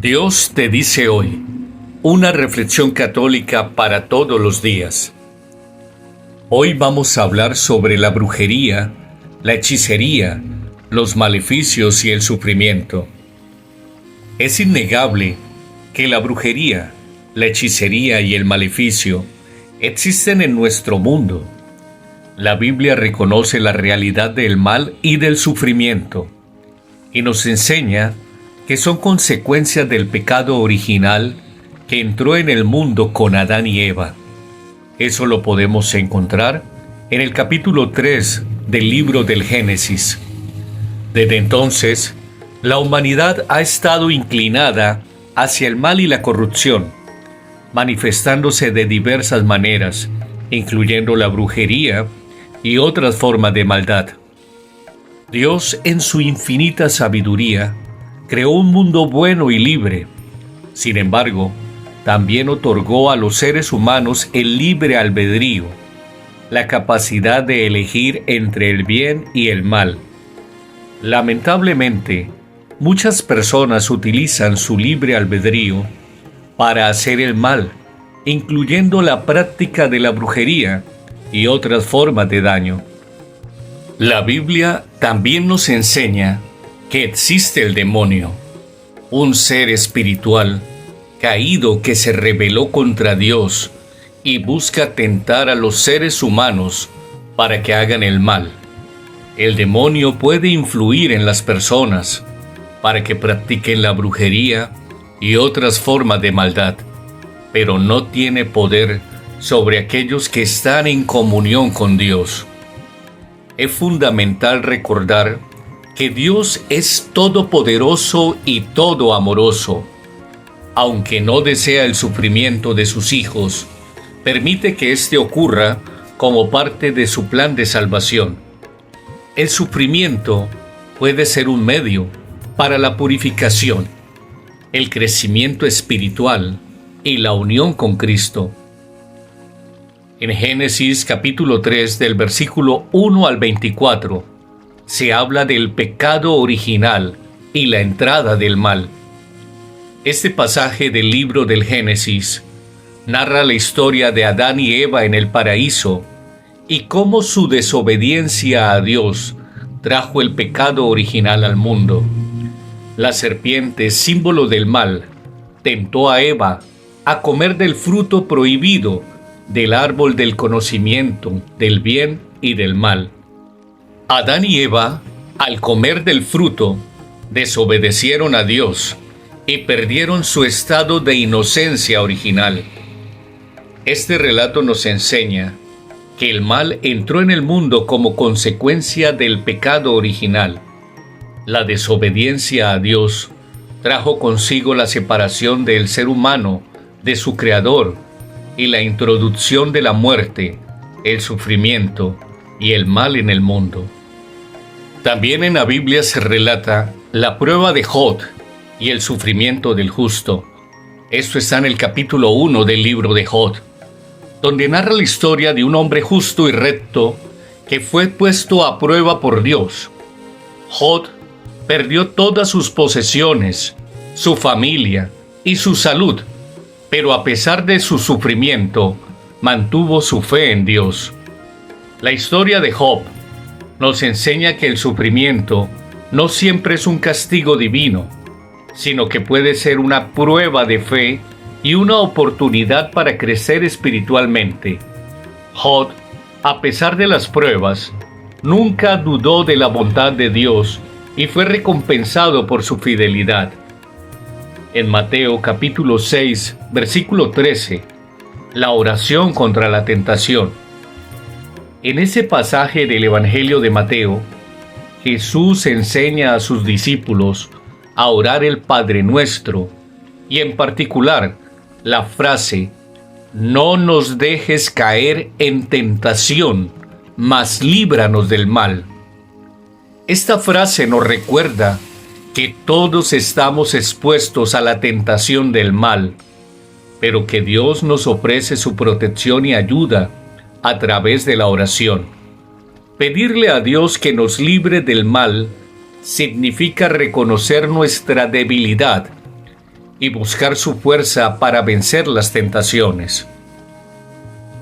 Dios te dice hoy, una reflexión católica para todos los días. Hoy vamos a hablar sobre la brujería, la hechicería, los maleficios y el sufrimiento. Es innegable que la brujería, la hechicería y el maleficio existen en nuestro mundo. La Biblia reconoce la realidad del mal y del sufrimiento y nos enseña que son consecuencias del pecado original que entró en el mundo con Adán y Eva. Eso lo podemos encontrar en el capítulo 3 del libro del Génesis. Desde entonces, la humanidad ha estado inclinada hacia el mal y la corrupción, manifestándose de diversas maneras, incluyendo la brujería y otras formas de maldad. Dios, en su infinita sabiduría, creó un mundo bueno y libre. Sin embargo, también otorgó a los seres humanos el libre albedrío, la capacidad de elegir entre el bien y el mal. Lamentablemente, muchas personas utilizan su libre albedrío para hacer el mal, incluyendo la práctica de la brujería y otras formas de daño. La Biblia también nos enseña que existe el demonio, un ser espiritual caído que se rebeló contra Dios y busca tentar a los seres humanos para que hagan el mal. El demonio puede influir en las personas para que practiquen la brujería y otras formas de maldad, pero no tiene poder sobre aquellos que están en comunión con Dios. Es fundamental recordar que Dios es todopoderoso y todo amoroso. Aunque no desea el sufrimiento de sus hijos, permite que éste ocurra como parte de su plan de salvación. El sufrimiento puede ser un medio para la purificación, el crecimiento espiritual y la unión con Cristo. En Génesis capítulo 3 del versículo 1 al 24, se habla del pecado original y la entrada del mal. Este pasaje del libro del Génesis narra la historia de Adán y Eva en el paraíso y cómo su desobediencia a Dios trajo el pecado original al mundo. La serpiente, símbolo del mal, tentó a Eva a comer del fruto prohibido del árbol del conocimiento del bien y del mal. Adán y Eva, al comer del fruto, desobedecieron a Dios y perdieron su estado de inocencia original. Este relato nos enseña que el mal entró en el mundo como consecuencia del pecado original. La desobediencia a Dios trajo consigo la separación del ser humano de su Creador y la introducción de la muerte, el sufrimiento y el mal en el mundo. También en la Biblia se relata la prueba de Job y el sufrimiento del justo. Esto está en el capítulo 1 del libro de Job, donde narra la historia de un hombre justo y recto que fue puesto a prueba por Dios. Job perdió todas sus posesiones, su familia y su salud, pero a pesar de su sufrimiento, mantuvo su fe en Dios. La historia de Job nos enseña que el sufrimiento no siempre es un castigo divino, sino que puede ser una prueba de fe y una oportunidad para crecer espiritualmente. Job, a pesar de las pruebas, nunca dudó de la bondad de Dios y fue recompensado por su fidelidad. En Mateo capítulo 6, versículo 13, la oración contra la tentación. En ese pasaje del Evangelio de Mateo, Jesús enseña a sus discípulos a orar el Padre Nuestro y en particular la frase «No nos dejes caer en tentación, mas líbranos del mal». Esta frase nos recuerda que todos estamos expuestos a la tentación del mal, pero que Dios nos ofrece su protección y ayuda a través de la oración. Pedirle a Dios que nos libre del mal significa reconocer nuestra debilidad y buscar su fuerza para vencer las tentaciones.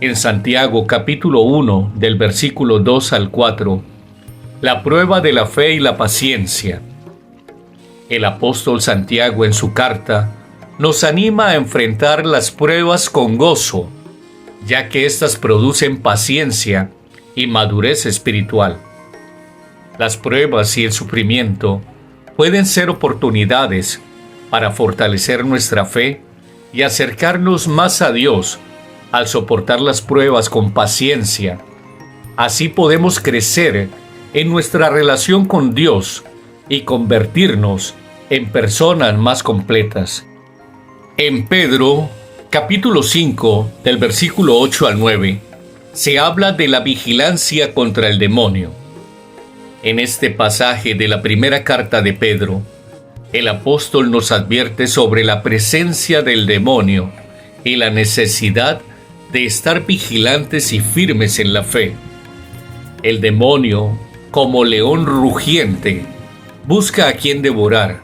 En Santiago capítulo 1 del versículo 2 al 4, la prueba de la fe y la paciencia. El apóstol Santiago en su carta nos anima a enfrentar las pruebas con gozo, ya que éstas producen paciencia y madurez espiritual. Las pruebas y el sufrimiento pueden ser oportunidades para fortalecer nuestra fe y acercarnos más a Dios al soportar las pruebas con paciencia. Así podemos crecer en nuestra relación con Dios y convertirnos en personas más completas. En Pedro, capítulo 5, del versículo 8 al 9, se habla de la vigilancia contra el demonio. En este pasaje de la primera carta de Pedro, el apóstol nos advierte sobre la presencia del demonio y la necesidad de estar vigilantes y firmes en la fe. El demonio, como león rugiente, busca a quien devorar.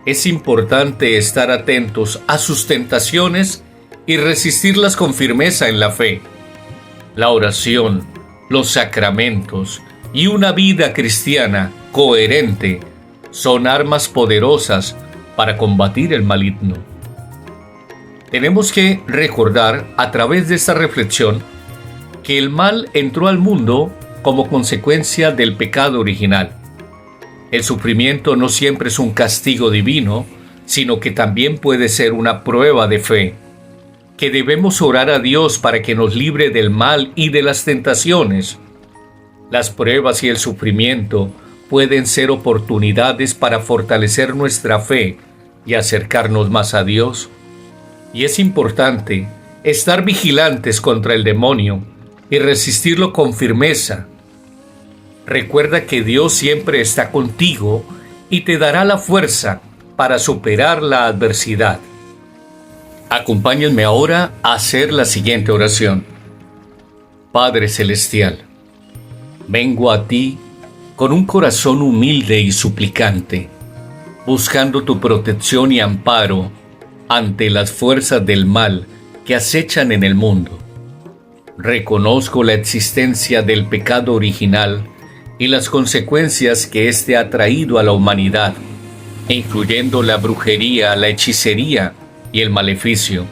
Es importante estar atentos a sus tentaciones y resistirlas con firmeza en la fe. La oración, los sacramentos y una vida cristiana coherente son armas poderosas para combatir el maligno. Tenemos que recordar a través de esta reflexión que el mal entró al mundo como consecuencia del pecado original. El sufrimiento no siempre es un castigo divino, sino que también puede ser una prueba de fe, que debemos orar a Dios para que nos libre del mal y de las tentaciones. Las pruebas y el sufrimiento pueden ser oportunidades para fortalecer nuestra fe y acercarnos más a Dios. Y es importante estar vigilantes contra el demonio y resistirlo con firmeza. Recuerda que Dios siempre está contigo y te dará la fuerza para superar la adversidad. Acompáñenme ahora a hacer la siguiente oración. Padre Celestial, vengo a ti con un corazón humilde y suplicante, buscando tu protección y amparo ante las fuerzas del mal que acechan en el mundo. Reconozco la existencia del pecado original y las consecuencias que éste ha traído a la humanidad, incluyendo la brujería, la hechicería y el maleficio.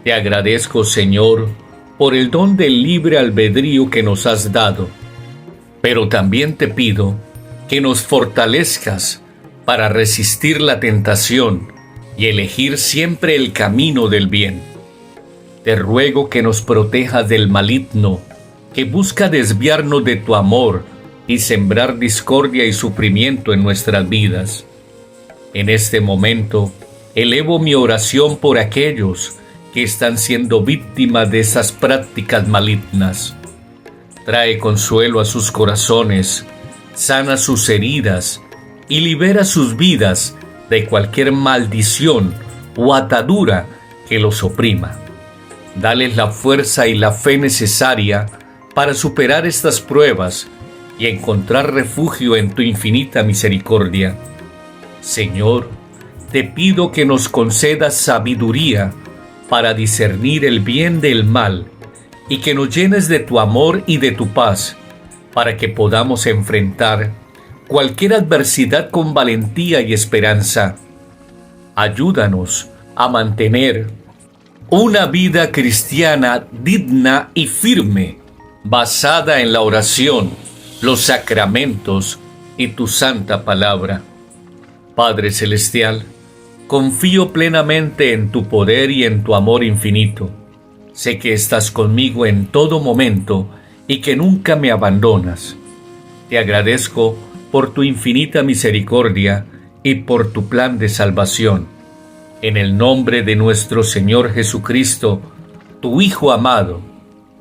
Te agradezco, Señor, por el don del libre albedrío que nos has dado, pero también te pido que nos fortalezcas para resistir la tentación y elegir siempre el camino del bien. Te ruego que nos protejas del maligno que busca desviarnos de tu amor y sembrar discordia y sufrimiento en nuestras vidas. En este momento, elevo mi oración por aquellos que están siendo víctimas de esas prácticas malignas. Trae consuelo a sus corazones, sana sus heridas y libera sus vidas de cualquier maldición o atadura que los oprima. Dales la fuerza y la fe necesaria para superar estas pruebas y encontrar refugio en tu infinita misericordia. Señor, te pido que nos concedas sabiduría para discernir el bien del mal y que nos llenes de tu amor y de tu paz para que podamos enfrentar cualquier adversidad con valentía y esperanza. Ayúdanos a mantener una vida cristiana digna y firme, basada en la oración, los sacramentos y tu santa palabra. Padre Celestial, confío plenamente en tu poder y en tu amor infinito. Sé que estás conmigo en todo momento y que nunca me abandonas. Te agradezco por tu infinita misericordia y por tu plan de salvación. En el nombre de nuestro Señor Jesucristo, tu Hijo amado,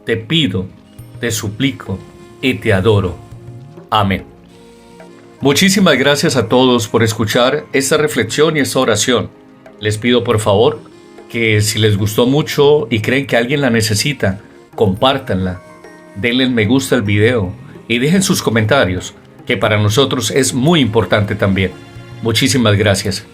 te pido, te suplico y te adoro. Amén. Muchísimas gracias a todos por escuchar esta reflexión y esta oración. Les pido por favor que si les gustó mucho y creen que alguien la necesita, compártanla, denle me gusta al video y dejen sus comentarios, que para nosotros es muy importante también. Muchísimas gracias.